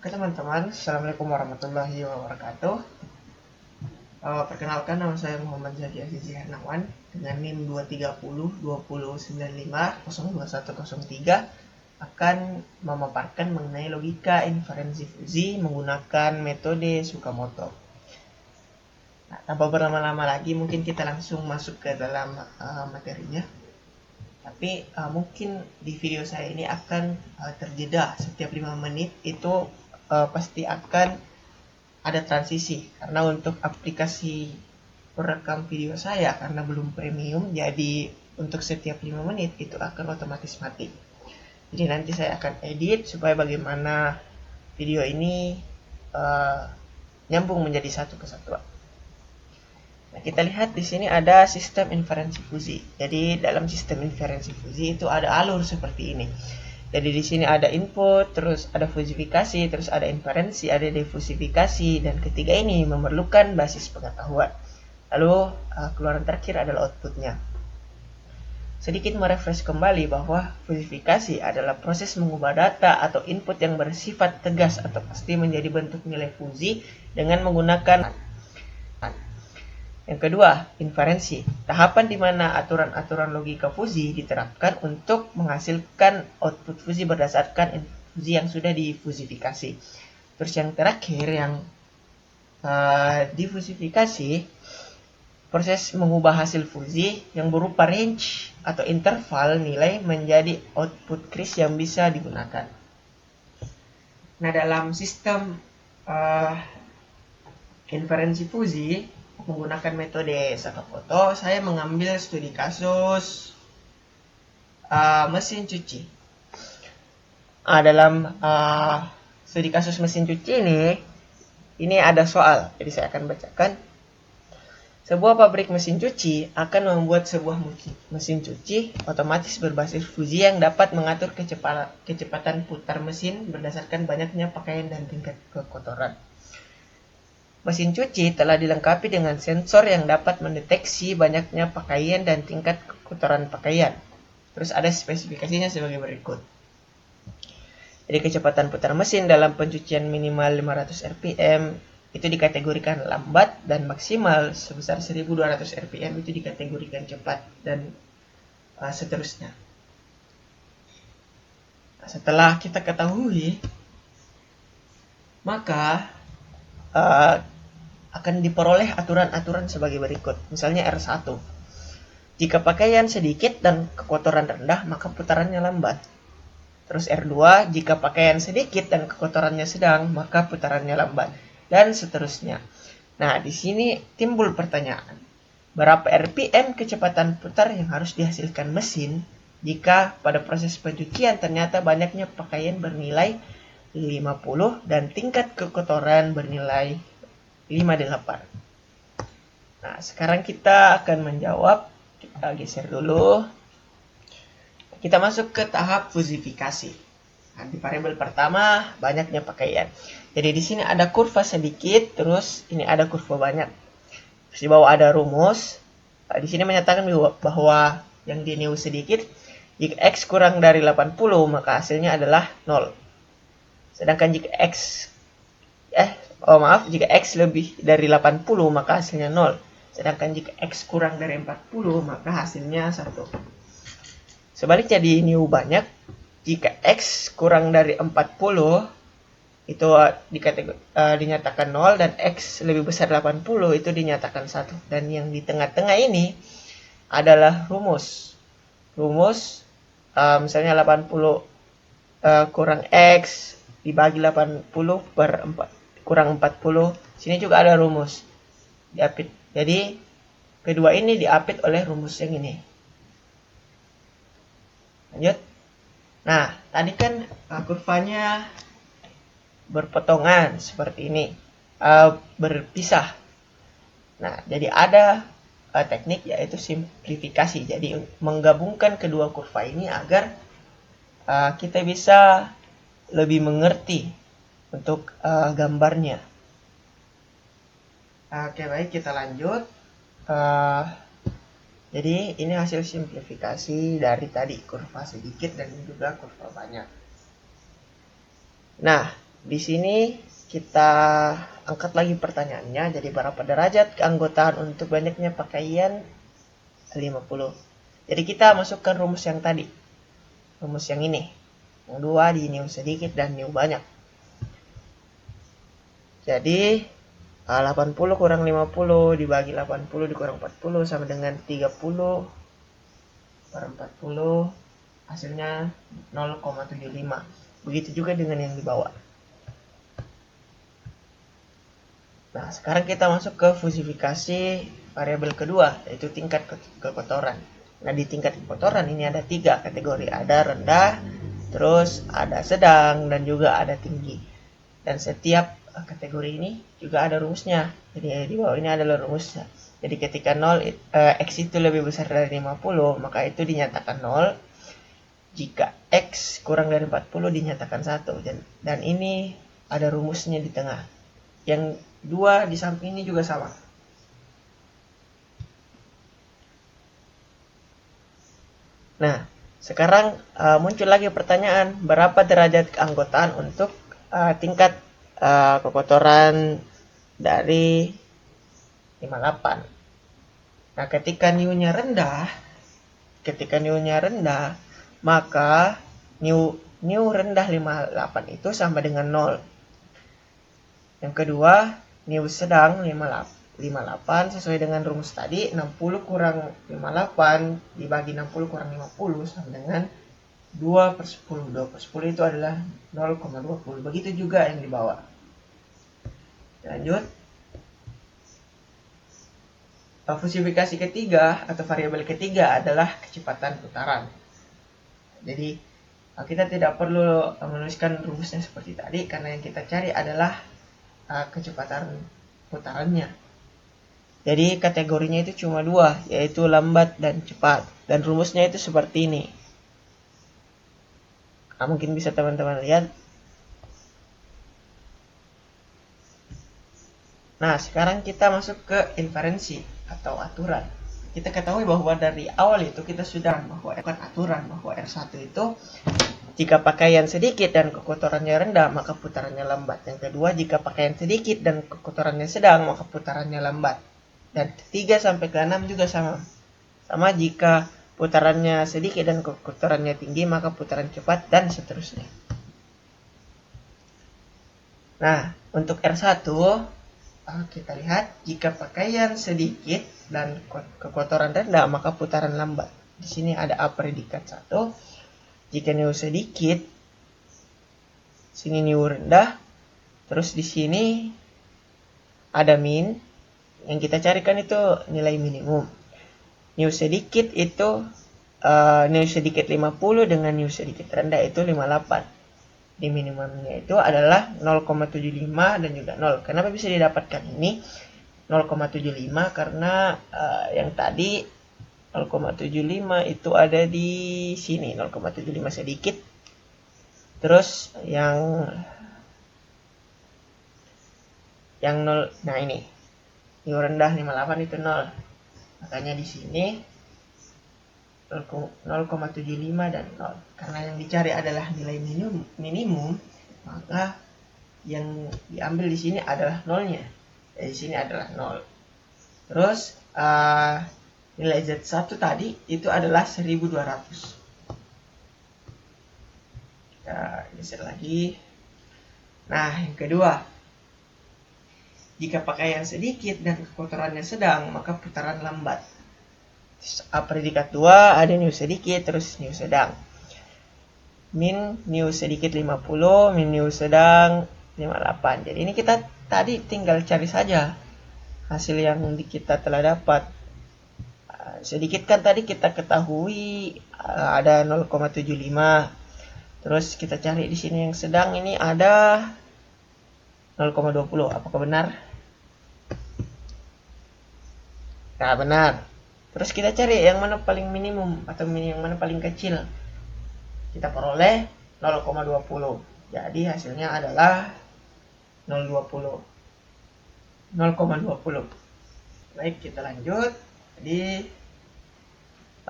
Oke teman-teman, Assalamualaikum warahmatullahi wabarakatuh. Perkenalkan, nama saya Muhammad Zaki Azizi Hernawan dengan NIM 2302095021103 akan memaparkan mengenai logika inferensi fuzi menggunakan metode Tsukamoto. Nah, tanpa berlama-lama lagi, mungkin kita langsung masuk ke dalam materinya. Tapi mungkin di video saya ini akan terjeda setiap 5 menit itu pasti akan ada transisi, karena untuk aplikasi perekam video saya karena belum premium, jadi untuk setiap 5 menit itu akan otomatis mati. Jadi nanti saya akan edit supaya bagaimana video ini nyambung menjadi satu kesatuan. Nah, kita lihat di sini ada sistem inferensi fuzi. Jadi dalam sistem inferensi fuzi itu ada alur seperti ini. Jadi di sini ada input, terus ada fusifikasi, terus ada inferensi, ada defusifikasi, dan ketiga ini memerlukan basis pengetahuan. Lalu keluaran terakhir adalah outputnya. Sedikit merefresh kembali bahwa fusifikasi adalah proses mengubah data atau input yang bersifat tegas atau pasti menjadi bentuk nilai fuzi dengan menggunakan. Yang kedua, inferensi. Tahapan di mana aturan-aturan logika fuzi diterapkan untuk menghasilkan output fuzi berdasarkan fuzi yang sudah difusifikasi. Terus yang terakhir, yang difusifikasi, proses mengubah hasil fuzi yang berupa range atau interval nilai menjadi output kris yang bisa digunakan. Nah, dalam sistem inferensi fuzi menggunakan metode Tsukamoto, saya mengambil studi kasus mesin cuci. Dalam studi kasus mesin cuci ini ada soal, jadi saya akan bacakan. Sebuah pabrik mesin cuci akan membuat sebuah mesin cuci otomatis berbasis fuzi yang dapat mengatur kecepatan putar mesin berdasarkan banyaknya pakaian dan tingkat kekotoran. Mesin cuci telah dilengkapi dengan sensor yang dapat mendeteksi banyaknya pakaian dan tingkat kotoran pakaian. Terus ada spesifikasinya sebagai berikut. Jadi kecepatan putar mesin dalam pencucian minimal 500 rpm itu dikategorikan lambat, dan maksimal sebesar 1200 rpm itu dikategorikan cepat, dan seterusnya. Nah, setelah kita ketahui, maka akan diperoleh aturan-aturan sebagai berikut. Misalnya R1. Jika pakaian sedikit dan kekotoran rendah, maka putarannya lambat. Terus R2, jika pakaian sedikit dan kekotorannya sedang, maka putarannya lambat. Dan seterusnya. Nah, di sini timbul pertanyaan. Berapa RPM kecepatan putar yang harus dihasilkan mesin jika pada proses pencucian ternyata banyaknya pakaian bernilai 50 dan tingkat kekotoran bernilai 58. Nah, sekarang kita akan menjawab. Kita geser dulu. Kita masuk ke tahap fusifikasi. Nah, di variabel pertama banyaknya pakaian. Jadi di sini ada kurva sedikit, terus ini ada kurva banyak. Terus di bawah ada rumus. Nah, di sini menyatakan bahwa yang di new sedikit, jika X kurang dari 80 maka hasilnya adalah 0. Sedangkan jika jika X lebih dari 80 maka hasilnya 0. Sedangkan jika X kurang dari 40 maka hasilnya 1. Sebaliknya di new banyak, jika X kurang dari 40 itu dinyatakan 0, dan X lebih besar 80 itu dinyatakan 1. Dan yang di tengah-tengah ini adalah rumus. Misalnya 80 kurang X dibagi 80 per 4 kurang 40. Sini juga ada rumus diapit. Jadi kedua ini diapit oleh rumus yang ini. Lanjut. Nah, tadi kan kurvanya berpotongan seperti ini, berpisah. Nah, jadi ada teknik yaitu simplifikasi. Jadi menggabungkan kedua kurva ini agar kita bisa lebih mengerti untuk gambarnya. Oke, baik, kita lanjut. Jadi ini hasil simplifikasi dari tadi, kurva sedikit dan juga kurva banyak. Nah, di sini kita angkat lagi pertanyaannya. Jadi berapa derajat keanggotaan untuk banyaknya pakaian 50. Jadi kita masukkan rumus yang tadi. Rumus yang ini. Yang 2 di new sedikit dan new banyak. Jadi 80 kurang 50 dibagi 80 dikurang 40 sama dengan 30 per 40. Hasilnya 0,75. Begitu juga dengan yang di bawah. Nah, sekarang kita masuk ke fusifikasi variabel kedua, yaitu tingkat kekotoran. Nah, di tingkat kekotoran ini ada 3 kategori. Ada rendah, terus ada sedang, dan juga ada tinggi. Dan setiap kategori ini juga ada rumusnya. Jadi di bawah ini adalah rumusnya. Jadi ketika X itu lebih besar dari 50, maka itu dinyatakan 0. Jika X kurang dari 40 dinyatakan 1. Dan ini ada rumusnya di tengah. Yang 2 di samping ini juga sama. Nah, sekarang muncul lagi pertanyaan, berapa derajat keanggotaan untuk tingkat kekotoran dari 58. Nah, ketika new-nya rendah, maka new rendah 58 itu sama dengan 0. Yang kedua, new sedang 58 sesuai dengan rumus tadi, 60 kurang 58 dibagi 60 kurang 50 sama dengan 2 per 10. 2 per 10 itu adalah 0,20. Begitu juga yang di bawah. Lanjut. Fusifikasi ketiga atau variabel ketiga adalah kecepatan putaran. Jadi kita tidak perlu menuliskan rumusnya seperti tadi, karena yang kita cari adalah kecepatan putarannya. Jadi kategorinya itu cuma 2, yaitu lambat dan cepat. Dan rumusnya itu seperti ini. Mungkin bisa teman-teman lihat. Nah, sekarang kita masuk ke inferensi atau aturan. Kita ketahui bahwa dari awal itu kita sudah bahwa aturan bahwa R1 itu jika pakaian sedikit dan kekotorannya rendah maka putarannya lambat. Yang kedua, jika pakaian sedikit dan kekotorannya sedang maka putarannya lambat. Dan 3 sampai ke 6 juga sama. Sama jika putarannya sedikit dan kekotorannya tinggi maka putaran cepat dan seterusnya. Nah, untuk R1 kita lihat jika pakaian sedikit dan kekotoran rendah maka putaran lambat. Di sini ada A predikat 1. Jika new sedikit, sini new rendah, terus di sini ada min. Yang kita carikan itu nilai minimum. New sedikit itu new sedikit 50 dengan new sedikit rendah itu 58. Di minimumnya itu adalah 0,75 dan juga 0. Kenapa bisa didapatkan ini 0,75? Karena yang tadi 0,75 itu ada di sini 0,75 sedikit. Terus yang 0, nah ini new rendah 58 itu 0. Makanya di sini 0,75 dan 0. Karena yang dicari adalah nilai minimum, maka yang diambil di sini adalah nolnya. Di sini adalah 0. Terus nilai Z1 tadi itu adalah 1200. Kita geser lagi. Nah, yang kedua, jika pakaian sedikit dan kekotorannya sedang, maka putaran lambat. Predikat 2 ada new sedikit terus new sedang. Min new sedikit 50, min new sedang 58. Jadi ini kita tadi tinggal cari saja hasil yang kita telah dapat. Sedikit kan tadi kita ketahui ada 0,75. Terus kita cari di sini yang sedang ini ada 0,20. Apakah benar? Nah, benar. Terus kita cari yang mana paling minimum atau yang mana paling kecil. Kita peroleh 0,20. Jadi hasilnya adalah 0,20. Baik, kita lanjut. Jadi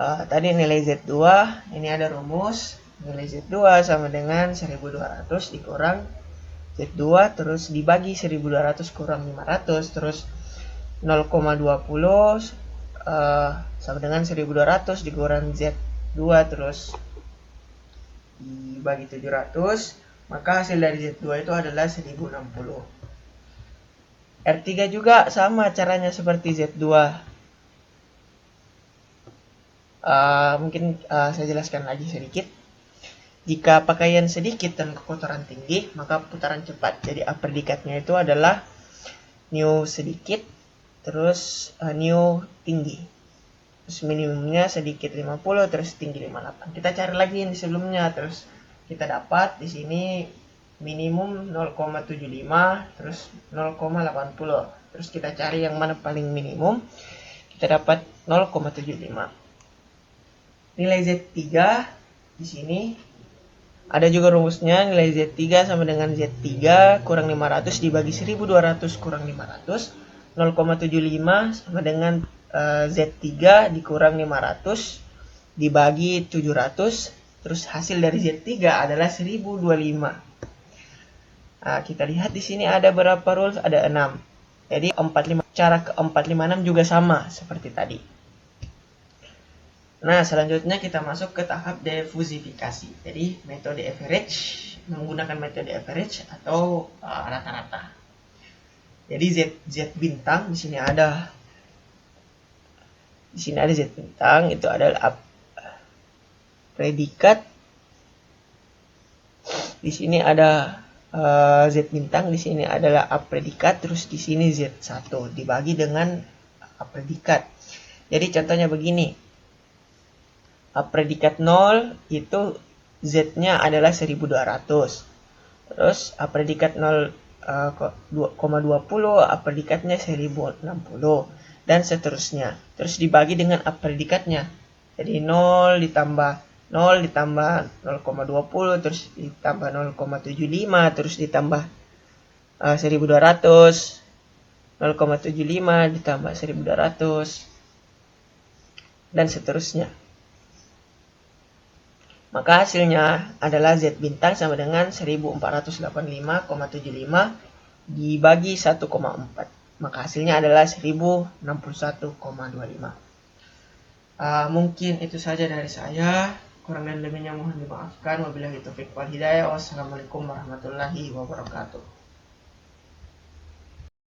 tadi nilai Z2, ini ada rumus. Nilai Z2 sama dengan 1200 dikurang Z2 terus dibagi 1200 kurang 500 terus 0,20 sama dengan 1200 dikurang Z2 terus dibagi 700, maka hasil dari Z2 itu adalah 1060. R3 juga sama caranya seperti Z2. Mungkin saya jelaskan lagi sedikit. Jika pakaian sedikit dan kekotoran tinggi, maka putaran cepat. Jadi A predikatnya itu adalah new sedikit, terus new tinggi. Terus minimumnya sedikit 50, terus tinggi 58. Kita cari lagi yang di sebelumnya, terus kita dapat di sini minimum 0,75, terus 0,80. Terus kita cari yang mana paling minimum, kita dapat 0,75. Nilai Z3 di sini ada juga rumusnya, nilai Z3 sama dengan Z3 kurang 500 dibagi 1200 kurang 500. 0,75 sama dengan Z3 dikurang 500 dibagi 700. Terus hasil dari Z3 adalah 1025. Kita lihat di sini ada berapa rules? Ada 6. Jadi cara ke 456 juga sama seperti tadi. Nah, selanjutnya kita masuk ke tahap difusifikasi. Jadi, metode average, menggunakan metode average atau rata-rata. Jadi Z bintang di sini ada Z bintang, itu adalah predikat. Di sini ada Z bintang, di sini adalah A predikat, terus di sini Z1 dibagi dengan A predikat. Jadi contohnya begini. A predikat 0 itu Z-nya adalah 1200. Terus A predikat 0,20 A predikatnya 1060 dan seterusnya. Terus dibagi dengan A predikatnya. Jadi 0 ditambah 0 ditambah 0,20 terus ditambah 0,75 terus ditambah 1200, 0,75 ditambah 1200 dan seterusnya. Maka hasilnya adalah Z bintang sama dengan 1485,75 dibagi 1,4. Maka hasilnya adalah 1061,25. Mungkin itu saja dari saya. Kurang dan lebihnya mohon dimaafkan. Wabillahi taufiq wal hidayah. Wassalamualaikum warahmatullahi wabarakatuh.